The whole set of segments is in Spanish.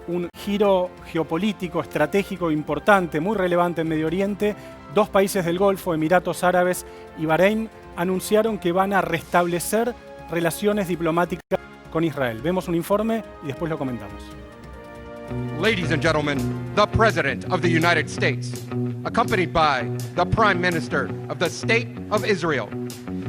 un giro geopolítico, estratégico importante, muy relevante en Medio Oriente. Dos países del Golfo, Emiratos Árabes y Bahrein, anunciaron que van a restablecer relaciones diplomáticas con Israel. Vemos un informe y después lo comentamos. Ladies and gentlemen, the President of the United States, accompanied by the Prime Minister of the State of Israel,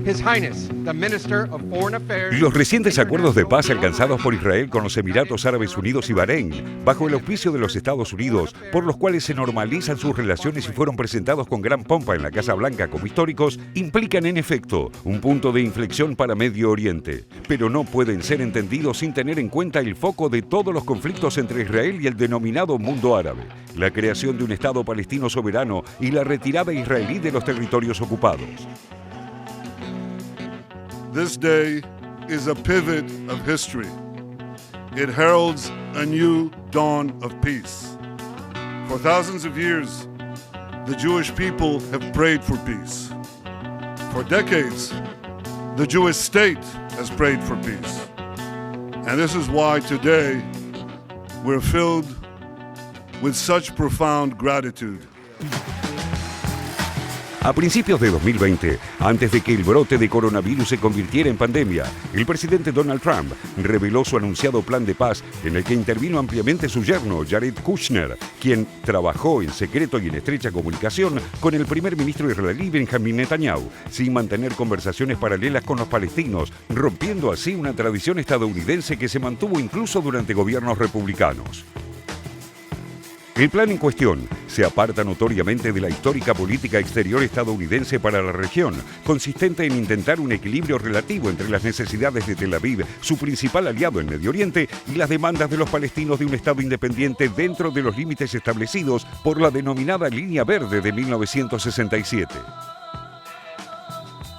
His Highness, the Minister of Foreign Affairs. Los recientes acuerdos de paz alcanzados por Israel con los Emiratos Árabes Unidos y Bahrein, bajo el auspicio de los Estados Unidos, por los cuales se normalizan sus relaciones y fueron presentados con gran pompa en la Casa Blanca como históricos, implican en efecto un punto de inflexión para Medio Oriente, pero no pueden ser entendidos sin tener en cuenta el foco de todos los conflictos entre Israel y el denominado mundo árabe, la creación de un Estado palestino soberano y la retirada israelí de los territorios ocupados. This day is a pivot of history. It heralds a new dawn of peace. For thousands of years, the Jewish people have prayed for peace. For decades, the Jewish state has prayed for peace. And this is why today we're filled with such profound gratitude. A principios de 2020, antes de que el brote de coronavirus se convirtiera en pandemia, el presidente Donald Trump reveló su anunciado plan de paz en el que intervino ampliamente su yerno, Jared Kushner, quien trabajó en secreto y en estrecha comunicación con el primer ministro israelí Benjamin Netanyahu, sin mantener conversaciones paralelas con los palestinos, rompiendo así una tradición estadounidense que se mantuvo incluso durante gobiernos republicanos. El plan en cuestión se aparta notoriamente de la histórica política exterior estadounidense para la región, consistente en intentar un equilibrio relativo entre las necesidades de Tel Aviv, su principal aliado en Medio Oriente, y las demandas de los palestinos de un Estado independiente dentro de los límites establecidos por la denominada Línea Verde de 1967.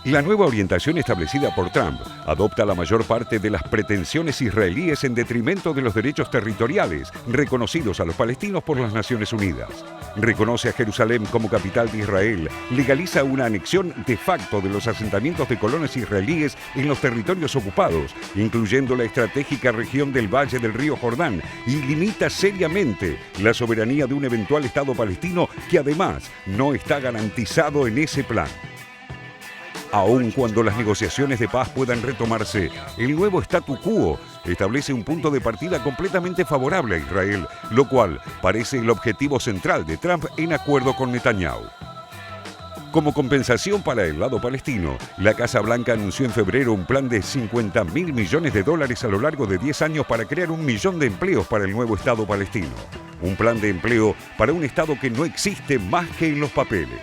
La nueva orientación establecida por Trump adopta la mayor parte de las pretensiones israelíes en detrimento de los derechos territoriales reconocidos a los palestinos por las Naciones Unidas. Reconoce a Jerusalén como capital de Israel, legaliza una anexión de facto de los asentamientos de colonos israelíes en los territorios ocupados, incluyendo la estratégica región del Valle del Río Jordán, y limita seriamente la soberanía de un eventual Estado palestino que además no está garantizado en ese plan. Aun cuando las negociaciones de paz puedan retomarse, el nuevo statu quo establece un punto de partida completamente favorable a Israel, lo cual parece el objetivo central de Trump en acuerdo con Netanyahu. Como compensación para el lado palestino, la Casa Blanca anunció en febrero un plan de $50.000 millones a lo largo de 10 años para crear 1 millón de empleos para el nuevo Estado palestino. Un plan de empleo para un Estado que no existe más que en los papeles.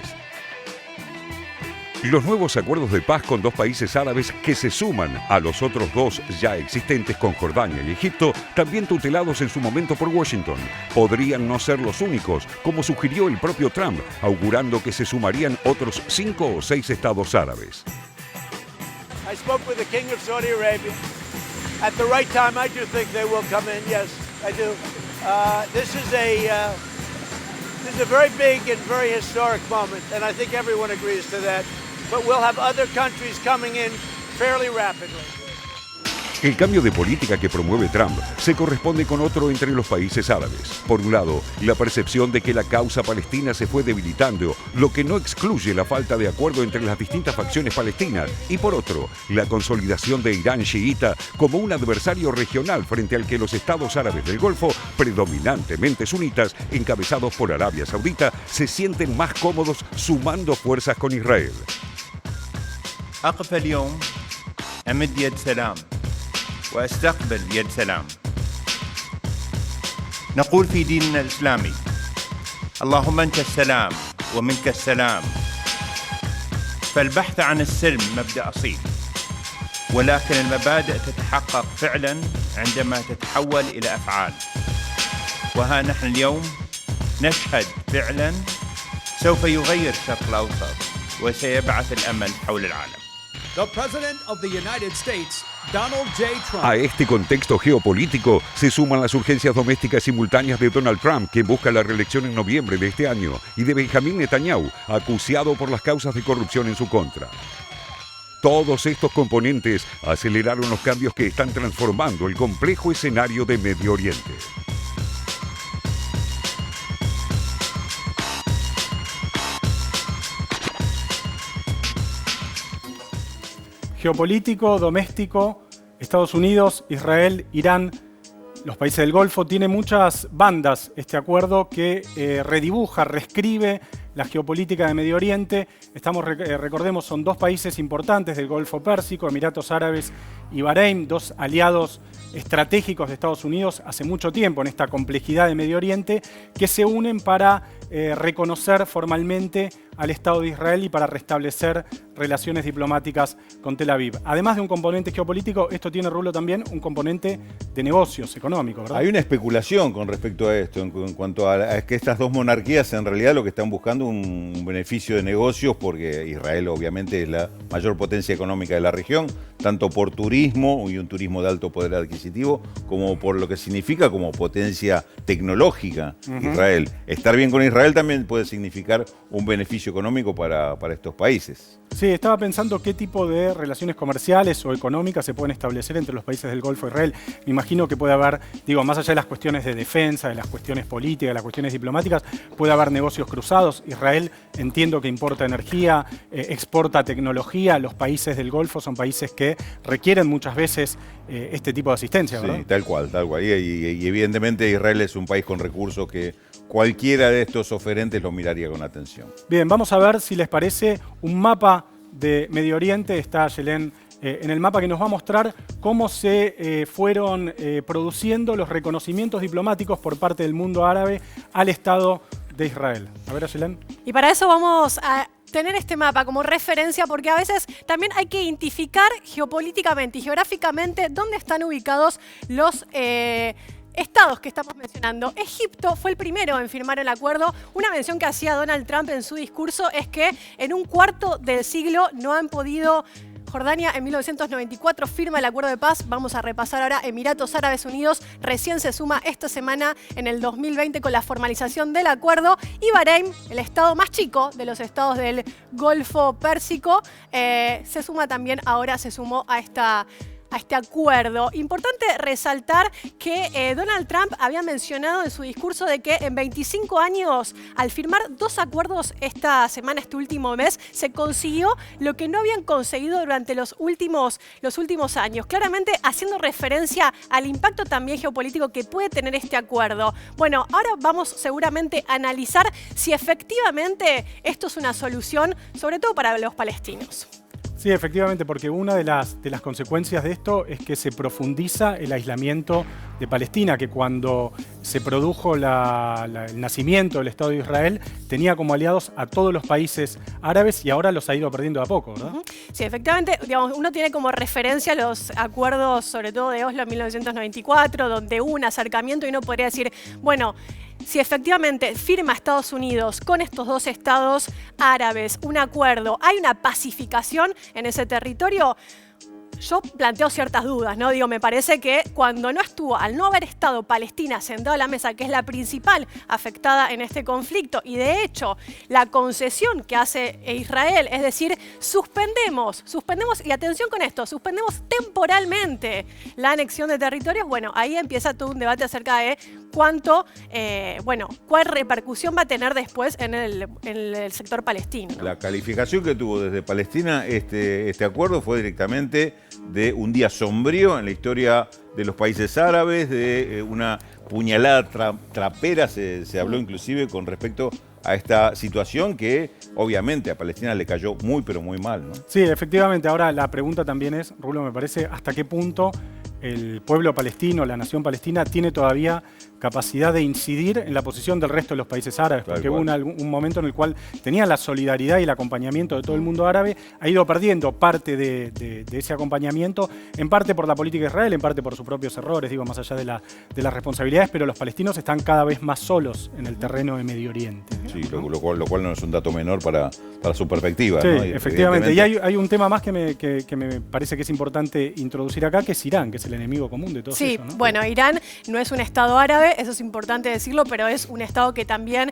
Los nuevos acuerdos de paz con dos países árabes que se suman a los otros dos ya existentes con Jordania y Egipto, también tutelados en su momento por Washington, podrían no ser los únicos, como sugirió el propio Trump, augurando que se sumarían otros 5 o 6 estados árabes. I spoke with the King of Saudi Arabia. At the right time, I do think they will come in. Yes, I do. This is a very big and very historic moment, and I think everyone agrees to that. But we'll have other countries coming in fairly rapidly. El cambio de política que promueve Trump se corresponde con otro entre los países árabes. Por un lado, la percepción de que la causa palestina se fue debilitando, lo que no excluye la falta de acuerdo entre las distintas facciones palestinas, y por otro, la consolidación de Irán chiita como un adversario regional frente al que los estados árabes del Golfo, predominantemente sunitas, encabezados por Arabia Saudita, se sienten más cómodos sumando fuerzas con Israel. أقف اليوم أمد يد سلام وأستقبل يد سلام. نقول في ديننا الإسلامي: اللهم أنت السلام ومنك السلام. فالبحث عن السلم مبدأ أصيل، ولكن المبادئ تتحقق فعلا عندما تتحول إلى أفعال. وها نحن اليوم نشهد فعلا سوف يغير الشرق الأوسط وسيبعث الأمل حول العالم. The President of the United States, Donald J. Trump. A este contexto geopolítico se suman las urgencias domésticas simultáneas de Donald Trump, que busca la reelección en noviembre de este año, y de Benjamin Netanyahu, acusado por las causas de corrupción en su contra. Todos estos componentes aceleraron los cambios que están transformando el complejo escenario de Medio Oriente. geopolítico, doméstico, Estados Unidos, Israel, Irán, los países del Golfo, tiene muchas bandas este acuerdo que redibuja, reescribe la geopolítica de Medio Oriente. Recordemos, son dos países importantes del Golfo Pérsico, Emiratos Árabes y Bahrein, dos aliados estratégicos de Estados Unidos hace mucho tiempo en esta complejidad de Medio Oriente, que se unen para reconocer formalmente al Estado de Israel y para restablecer relaciones diplomáticas con Tel Aviv. Además de un componente geopolítico, esto tiene, Rulo, también un componente de negocios económicos, ¿verdad? Hay una especulación con respecto a esto, en cuanto a que estas dos monarquías en realidad lo que están buscando un beneficio de negocios, porque Israel obviamente es la mayor potencia económica de la región, tanto por turismo y un turismo de alto poder adquisitivo, como por lo que significa como potencia tecnológica Israel. Estar bien con Israel también puede significar un beneficio económico para estos países. Sí, estaba pensando qué tipo de relaciones comerciales o económicas se pueden establecer entre los países del Golfo e Israel. Me imagino que puede haber, más allá de las cuestiones de defensa, de las cuestiones políticas, de las cuestiones diplomáticas, puede haber negocios cruzados. Israel, entiendo que importa energía, exporta tecnología. Los países del Golfo son países que requieren muchas veces este tipo de asistencia, ¿verdad? Sí, tal cual. Y evidentemente Israel es un país con recursos que cualquiera de estos oferentes lo miraría con atención. Bien, vamos a ver si les parece un mapa de Medio Oriente. Está Yelén en el mapa, que nos va a mostrar cómo se fueron produciendo los reconocimientos diplomáticos por parte del mundo árabe al Estado de Israel. A ver, Yelén. Y para eso vamos a tener este mapa como referencia, porque a veces también hay que identificar geopolíticamente y geográficamente dónde están ubicados los estados que estamos mencionando. Egipto fue el primero en firmar el acuerdo. Una mención que hacía Donald Trump en su discurso es que en un cuarto del siglo no han podido. Jordania en 1994 firma el acuerdo de paz. Vamos a repasar ahora. Emiratos Árabes Unidos recién se suma esta semana en el 2020 con la formalización del acuerdo. Y Bahrein, el estado más chico de los estados del Golfo Pérsico, se suma también, ahora se sumó a este acuerdo. Importante resaltar que Donald Trump había mencionado en su discurso de que en 25 años, al firmar dos acuerdos esta semana, este último mes, se consiguió lo que no habían conseguido durante los últimos años. Claramente haciendo referencia al impacto también geopolítico que puede tener este acuerdo. Bueno, ahora vamos seguramente a analizar si efectivamente esto es una solución, sobre todo para los palestinos. Sí, efectivamente, porque una de las consecuencias de esto es que se profundiza el aislamiento de Palestina, que cuando se produjo el nacimiento del Estado de Israel tenía como aliados a todos los países árabes y ahora los ha ido perdiendo de a poco, ¿verdad? Sí, efectivamente, uno tiene como referencia los acuerdos, sobre todo de Oslo en 1994, donde hubo un acercamiento y uno podría decir, bueno, si efectivamente firma Estados Unidos con estos dos estados árabes un acuerdo, hay una pacificación en ese territorio, yo planteo ciertas dudas, ¿no? Me parece que cuando al no haber estado Palestina sentada a la mesa, que es la principal afectada en este conflicto, y de hecho la concesión que hace Israel, es decir, suspendemos, y atención con esto, suspendemos temporalmente la anexión de territorios, bueno, ahí empieza todo un debate acerca de cuál repercusión va a tener después en el sector palestino, ¿no? La calificación que tuvo desde Palestina este acuerdo fue directamente de un día sombrío en la historia de los países árabes, de una puñalada trapera, se habló inclusive con respecto a esta situación que obviamente a Palestina le cayó muy pero muy mal, ¿no? Sí, efectivamente. Ahora la pregunta también es, Rulo, me parece, ¿hasta qué punto el pueblo palestino, la nación palestina, tiene todavía capacidad de incidir en la posición del resto de los países árabes? Porque hubo un momento en el cual tenía la solidaridad y el acompañamiento de todo el mundo árabe, ha ido perdiendo parte de ese acompañamiento, en parte por la política de Israel, en parte por sus propios errores, más allá de las responsabilidades, pero los palestinos están cada vez más solos en el terreno de Medio Oriente. Sí, lo cual no es un dato menor para su perspectiva, sí, ¿no? Efectivamente. Y hay un tema más que me parece que es importante introducir acá, que es Irán, que es el enemigo común de todos ellos, ¿no? Bueno, Irán no es un estado árabe, fuerte, eso es importante decirlo, pero es un Estado que también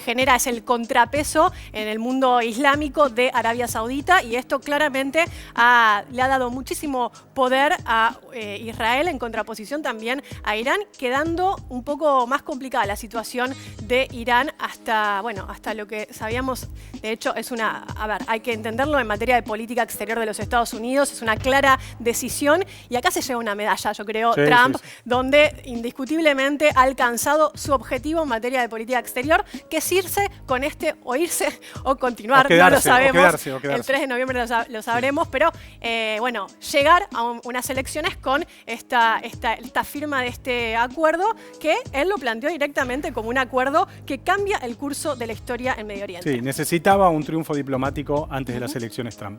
genera, es el contrapeso en el mundo islámico de Arabia Saudita, y esto claramente le ha dado muchísimo poder a Israel en contraposición también a Irán, quedando un poco más complicada la situación de Irán hasta lo que sabíamos. De hecho, hay que entenderlo en materia de política exterior de los Estados Unidos, es una clara decisión, y acá se lleva una medalla, yo creo, sí, Trump, sí. donde indiscutiblemente ha alcanzado su objetivo en materia de política exterior, que es irse con o irse o continuar, o quedarse, no lo sabemos. o quedarse. El 3 de noviembre lo sabremos, pero llegar a unas elecciones con esta firma de este acuerdo, que él lo planteó directamente como un acuerdo que cambia el curso de la historia en Medio Oriente. Sí, necesitaba un triunfo diplomático antes de las elecciones Trump.